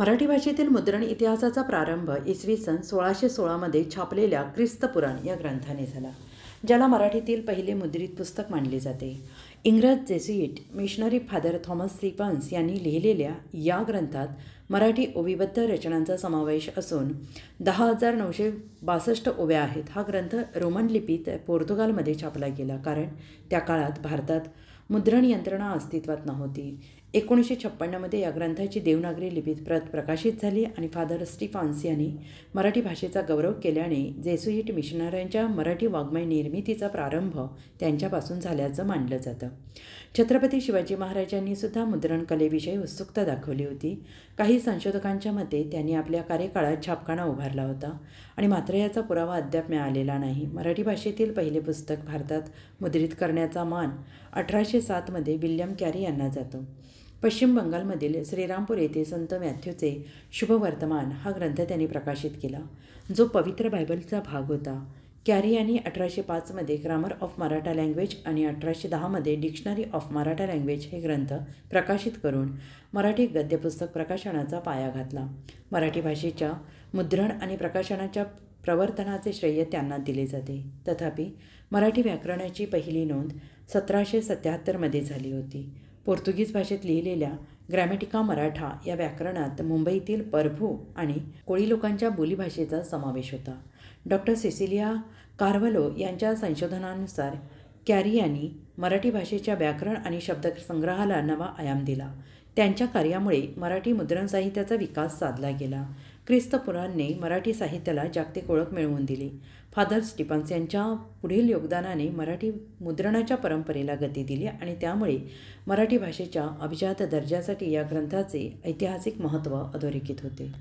मराठी भाषेतील मुद्रण इतिहासाचा प्रारंभ इसवी सन 1616 मध्ये छापलेल्या ख्रिस्तपुराण या ग्रंथाने झाला, ज्याला मराठीतील पहिले मुद्रित पुस्तक मानले जाते. इंग्रज जेस्युइट मिशनरी फादर थॉमस स्टीफन्स यांनी लिहिलेल्या या ग्रंथात मराठी ओवीबद्ध रचनांचा समावेश असून 10,962 ओव्या आहेत. हा ग्रंथ रोमन लिपीत पोर्तुगालमध्ये छापला गेला, कारण त्या काळात भारतात मुद्रण यंत्रणा अस्तित्वात नव्हती. 1956 या ग्रंथाची देवनागरी लिपीत प्रत प्रकाशित झाली आणि फादर स्टीफन्स यांनी मराठी भाषेचा गौरव केल्याने जेसुइट मिशनऱ्यांच्या मराठी वाङ्मय निर्मितीचा प्रारंभ त्यांच्यापासून झाल्याचं मानलं जातं. छत्रपती शिवाजी महाराजांनी सुद्धा मुद्रण कलेविषयी उत्सुकता दाखवली होती. काही संशोधकांच्या मते त्यांनी आपल्या कार्यकाळात छापखाना उभारला होता आणि मात्र याचा पुरावा अद्याप मिळालेला नाही. मराठी भाषेतील पहिले पुस्तक भारतात मुद्रित करण्याचा मान 1807 विल्यम कॅरी यांना जातो. पश्चिम बंगालमधील श्रीरामपूर येथे संत मॅथ्यूचे शुभवर्तमान हा ग्रंथ त्यांनी प्रकाशित केला, जो पवित्र बायबलचा भाग होता. कॅरी यांनी 1805 ग्रामर ऑफ मराठा लँग्वेज आणि 1810 डिक्शनरी ऑफ मराठा लँग्वेज हे ग्रंथ प्रकाशित करून मराठी गद्यपुस्तक प्रकाशनाचा पाया घातला. मराठी भाषेच्या मुद्रण आणि प्रकाशनाच्या प्रवर्तनाचे श्रेय त्यांना दिले जाते. तथापि मराठी व्याकरणाची पहिली नोंद 1777 झाली होती. पोर्तुगीज भाषेत लिहिलेल्या ग्रॅमॅटिका मराठा या व्याकरणात मुंबईतील परभू आणि कोळी लोकांच्या बोलीभाषेचा समावेश होता. डॉक्टर सिसिलिया कार्व्हलो यांच्या संशोधनानुसार कॅरी यांनी मराठी भाषेच्या व्याकरण आणि शब्दसंग्रहाला नवा आयाम दिला. त्यांच्या कार्यामुळे मराठी मुद्रण साहित्याचा विकास साधला गेला. ख्रिस्तपुराणने मराठी साहित्याला जागतिक ओळख मिळवून दिली. फादर स्टीफन्स यांच्या पुढील योगदानाने मराठी मुद्रणाच्या परंपरेला गती दिली आणि त्यामुळे मराठी भाषेच्या अभिजात दर्जासाठी या ग्रंथाचे ऐतिहासिक महत्त्व अधोरेखित होते.